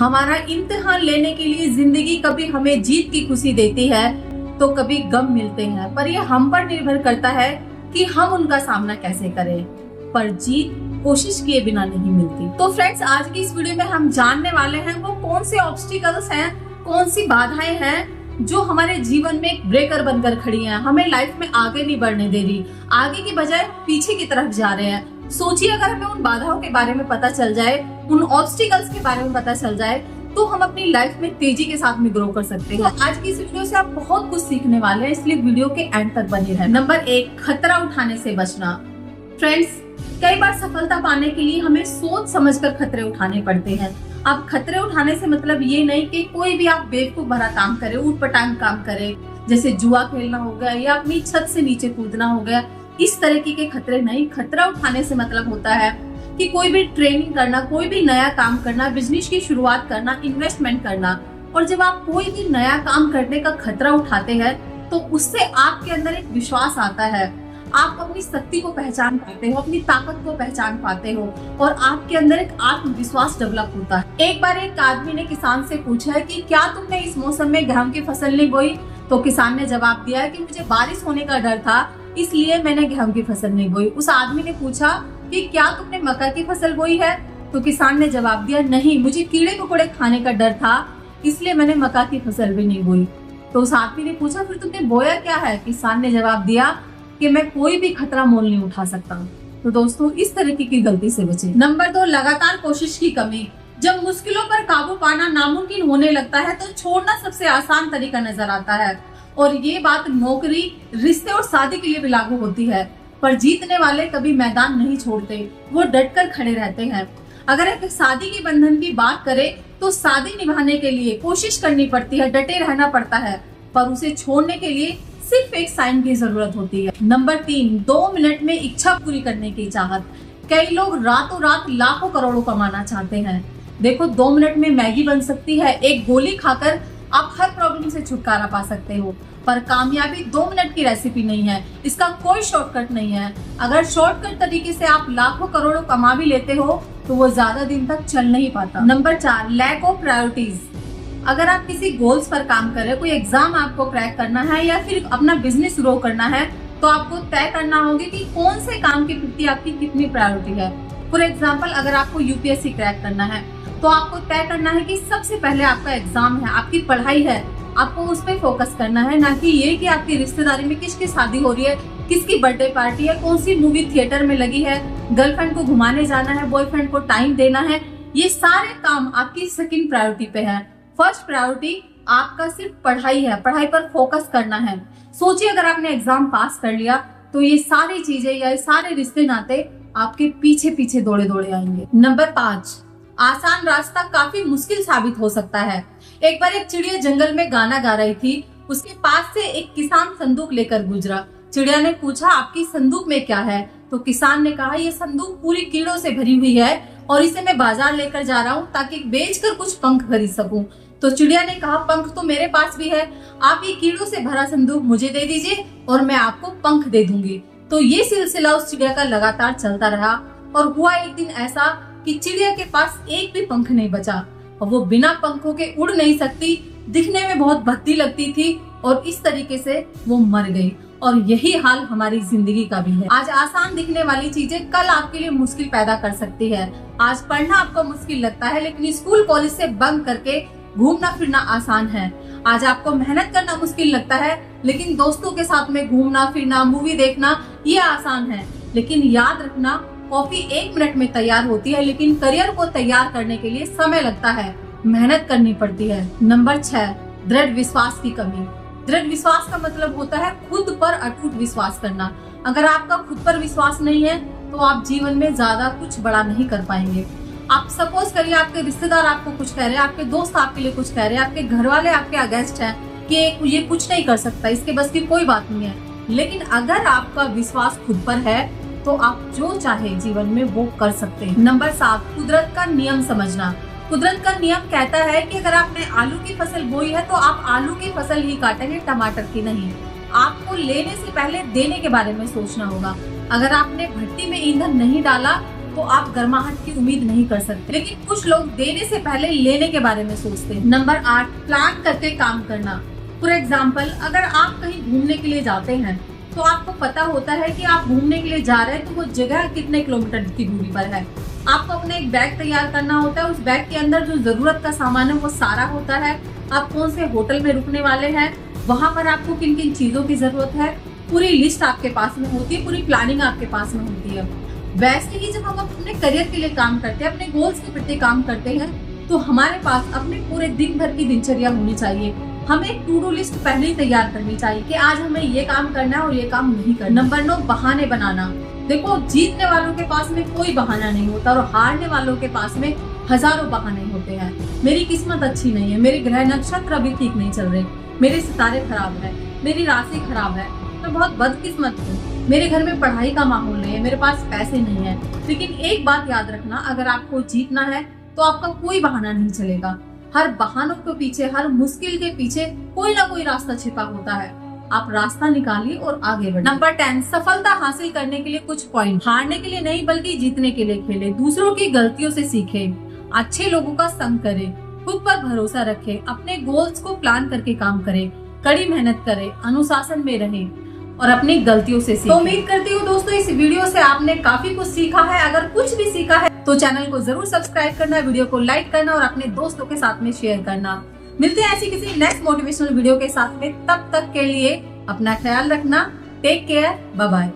हमारा इम्तिहान लेने के लिए जिंदगी कभी हमें जीत की खुशी देती है तो कभी गम मिलते हैं, पर यह हम पर निर्भर करता है कि हम उनका सामना कैसे करें। पर जीत कोशिश किए बिना नहीं मिलती। तो फ्रेंड्स, आज की इस वीडियो में हम जानने वाले हैं वो कौन से ऑब्स्टिकल्स हैं, कौन सी बाधाएं हैं जो हमारे जीवन में एक ब्रेकर बनकर खड़ी हैं, हमें लाइफ में आगे नहीं बढ़ने दे रही, आगे की बजाय पीछे की तरफ जा रहे हैं। सोचिए, अगर हमें उन बाधाओं के बारे में पता चल जाए, उन ऑब्स्टिकल्स के बारे में पता चल जाए, तो हम अपनी लाइफ में तेजी के साथ में ग्रो कर सकते हैं। तो आज की इस वीडियो से आप बहुत कुछ सीखने वाले हैं, इसलिए वीडियो के एंड तक बने रहें। नंबर 1, खतरा उठाने से बचना। फ्रेंड्स, कई बार सफलता पाने के लिए हमें सोच समझकर खतरे उठाने पड़ते हैं। अब खतरे उठाने से मतलब ये नहीं कि कोई भी आप बेवकूफ भरा काम करे, ऊटपटांग काम करे, जैसे जुआ खेलना हो गया या अपनी छत से नीचे कूदना हो गया, इस तरीके के खतरे नहीं। खतरा उठाने से मतलब होता है कि कोई भी ट्रेनिंग करना, कोई भी नया काम करना, बिजनेस की शुरुआत करना, इन्वेस्टमेंट करना। और जब आप कोई भी नया काम करने का खतरा उठाते हैं तो उससे आपके अंदर एक विश्वास आता है, आप अपनी शक्ति को पहचान पाते हो, अपनी ताकत को पहचान पाते हो और आपके अंदर एक आत्मविश्वास डेवलप होता है। एक बार एक आदमी ने किसान से पूछा है कि क्या तुमने इस मौसम में गेहूं की फसल नहीं बोई? तो किसान ने जवाब दिया है कि मुझे बारिश होने का डर था, इसलिए मैंने गेहूं की फसल नहीं बोई। उस आदमी ने पूछा कि क्या तुमने मक्का की फसल बोई है? तो किसान ने जवाब दिया, नहीं, मुझे कीड़े मकोड़े खाने का डर था, इसलिए मैंने मक्का की फसल भी नहीं बोई। तो उस आदमी ने पूछा, फिर तुमने बोया क्या है? किसान ने जवाब दिया कि मैं कोई भी खतरा मोल नहीं उठा सकता। तो दोस्तों, इस तरीके की गलती से बचें। नंबर 2, लगातार कोशिश की कमी। जब मुश्किलों पर काबू पाना नामुमकिन होने लगता है तो छोड़ना सबसे आसान तरीका नजर आता है। और ये बात नौकरी, रिश्ते और शादी के लिए भी लागू होती है। पर जीतने वाले कभी मैदान नहीं छोड़ते, वो डटकर खड़े रहते हैं। अगर एक शादी के बंधन की बात करें तो शादी निभाने के लिए कोशिश करनी पड़ती है, डटे रहना पड़ता है, पर उसे छोड़ने के लिए सिर्फ एक साइन की जरूरत होती है। नंबर 3, 2 मिनट में इच्छा पूरी करने की चाहत। कई लोग रातों रात लाखों करोड़ों कमाना चाहते हैं। देखो, 2 मिनट में मैगी बन सकती है, एक गोली खाकर आप हर प्रॉब्लम से छुटकारा पा सकते हो, पर कामयाबी 2 मिनट की रेसिपी नहीं है, इसका कोई शॉर्टकट नहीं है। अगर शॉर्टकट तरीके से आप लाखों करोड़ों कमा भी लेते हो तो वो ज्यादा दिन तक चल नहीं पाता। Number 4, lack of priorities. अगर आप किसी गोल्स पर काम कर रहे हो, कोई एग्जाम आपको क्रैक करना है या फिर अपना बिजनेस ग्रो करना है, तो आपको तय करना होगा कि कौन से काम के प्रति आपकी कितनी प्रायोरिटी है। फॉर एग्जाम्पल, अगर आपको यूपीएससी क्रैक करना है तो आपको तय करना है कि सबसे पहले आपका एग्जाम है, आपकी पढ़ाई है, आपको उस पर फोकस करना है, ना कि ये कि आपकी रिश्तेदारी में किसकी शादी हो रही है, किसकी बर्थडे पार्टी है, कौन सी मूवी थिएटर में लगी है, गर्लफ्रेंड को घुमाने जाना है, बॉयफ्रेंड को टाइम देना है। ये सारे काम आपकी सेकंड प्रायोरिटी पे है। फर्स्ट प्रायोरिटी आपका सिर्फ पढ़ाई है, पढ़ाई पर फोकस करना है। सोचिए, अगर आपने एग्जाम पास कर लिया तो ये सारी चीजें या ये सारे रिश्ते नाते आपके पीछे पीछे दौड़े दौड़े आएंगे। नंबर 5, आसान रास्ता काफी मुश्किल साबित हो सकता है। एक बार एक चिड़िया जंगल में गाना गा रही थी, उसके पास से एक किसान संदूक लेकर गुजरा। चिड़िया ने पूछा, आपकी संदूक में क्या है? तो किसान ने कहा, ये संदूक पूरी कीड़ों से भरी हुई है और इसे मैं बाजार लेकर जा रहा हूँ ताकि बेचकर कुछ पंख खरीद सकूं। तो चिड़िया ने कहा, पंख तो मेरे पास भी है, आप ये कीड़ों से भरा संदूक मुझे दे दीजिए और मैं आपको पंख दे दूंगी। तो ये सिलसिला उस चिड़िया का लगातार चलता रहा और हुआ एक दिन ऐसा कि चिड़िया के पास एक भी पंख नहीं बचा और वो बिना पंखों के उड़ नहीं सकती, दिखने में बहुत भद्दी लगती थी और इस तरीके से वो मर गई। और यही हाल हमारी जिंदगी का भी है। आज आसान दिखने वाली चीजें कल आपके लिए मुश्किल पैदा कर सकती है। आज पढ़ना आपको मुश्किल लगता है, लेकिन स्कूल कॉलेज से बंक करके घूमना फिरना आसान है। आज आपको मेहनत करना मुश्किल लगता है, लेकिन दोस्तों के साथ में घूमना फिरना, मूवी देखना ये आसान है। लेकिन याद रखना, कॉफी 1 मिनट में तैयार होती है, लेकिन करियर को तैयार करने के लिए समय लगता है, मेहनत करनी पड़ती है। नंबर 6, दृढ़ विश्वास की कमी। दृढ़ विश्वास का मतलब होता है खुद पर अटूट विश्वास करना। अगर आपका खुद पर विश्वास नहीं है तो आप जीवन में ज्यादा कुछ बड़ा नहीं कर पाएंगे। आप सपोज करिए, आपके रिश्तेदार आपको कुछ कह रहे हैं, आपके दोस्त आपके लिए कुछ कह रहे हैं, आपके घर वाले आपके अगेंस्ट हैं कि ये कुछ नहीं कर सकता, इसके बस की कोई बात नहीं है। लेकिन अगर आपका विश्वास खुद पर है तो आप जो चाहे जीवन में वो कर सकते हैं। नंबर 7, कुदरत का नियम समझना। कुदरत का नियम कहता है कि अगर आपने आलू की फसल बोई है तो आप आलू की फसल ही काटेंगे, टमाटर की नहीं। आपको लेने से पहले देने के बारे में सोचना होगा। अगर आपने भट्टी में ईंधन नहीं डाला तो आप गर्माहट की उम्मीद नहीं कर सकते। लेकिन कुछ लोग देने से पहले लेने के बारे में सोचते हैं। नंबर 8, प्लान करके काम करना। फॉर एग्जाम्पल, अगर आप कहीं घूमने के लिए जाते हैं तो आपको पता होता है कि आप घूमने के लिए जा रहे हैं तो वो जगह कितने किलोमीटर की दूरी पर है। आपको अपना एक बैग तैयार करना होता है। उस बैग के अंदर जो जरूरत का सामान है वो सारा होता है। आप कौन से होटल में रुकने वाले हैं, वहां पर आपको किन किन चीजों की जरूरत है, पूरी लिस्ट आपके पास में होती है, पूरी प्लानिंग आपके पास में होती है। वैसे ही जब हम अपने करियर के लिए काम करते हैं, अपने गोल्स के प्रति काम करते हैं, तो हमारे पास अपने पूरे दिन भर की दिनचर्या होनी चाहिए। हमें टू डू लिस्ट पहले ही तैयार करनी चाहिए कि आज हमें ये काम करना है और ये काम नहीं करना। नंबर 9, बहाने बनाना। देखो, जीतने वालों के पास में कोई बहाना नहीं होता और हारने वालों के पास में हजारों बहाने होते हैं। मेरी किस्मत अच्छी नहीं है, मेरे ग्रह नक्षत्र अभी ठीक नहीं चल रहे, मेरे सितारे खराब है, मेरी राशि खराब है, मैं बहुत बदकिस्मत हूँ, मेरे घर में पढ़ाई का माहौल नहीं है, मेरे पास पैसे नहीं है। लेकिन एक बात याद रखना, अगर आपको जीतना है तो आपका कोई बहाना नहीं चलेगा। हर बहानों के पीछे, हर मुश्किल के पीछे कोई ना कोई रास्ता छिपा होता है। आप रास्ता निकालिए और आगे बढ़िए। नंबर 10, सफलता हासिल करने के लिए कुछ पॉइंट। हारने के लिए नहीं बल्कि जीतने के लिए खेले। दूसरों की गलतियों से सीखे, अच्छे लोगों का संग करें, खुद पर भरोसा रखें, अपने गोल्स को प्लान करके काम करें, कड़ी मेहनत करें, अनुशासन में रहें और अपनी गलतियों से सीखें। तो उम्मीद करती हूँ दोस्तों इस वीडियो से आपने काफी कुछ सीखा है। अगर कुछ भी सीखा है तो चैनल को जरूर सब्सक्राइब करना, वीडियो को लाइक करना और अपने दोस्तों के साथ में शेयर करना। मिलते हैं ऐसी किसी नेक्स्ट मोटिवेशनल वीडियो के साथ में। तब तक के लिए अपना ख्याल रखना। Take care, bye bye.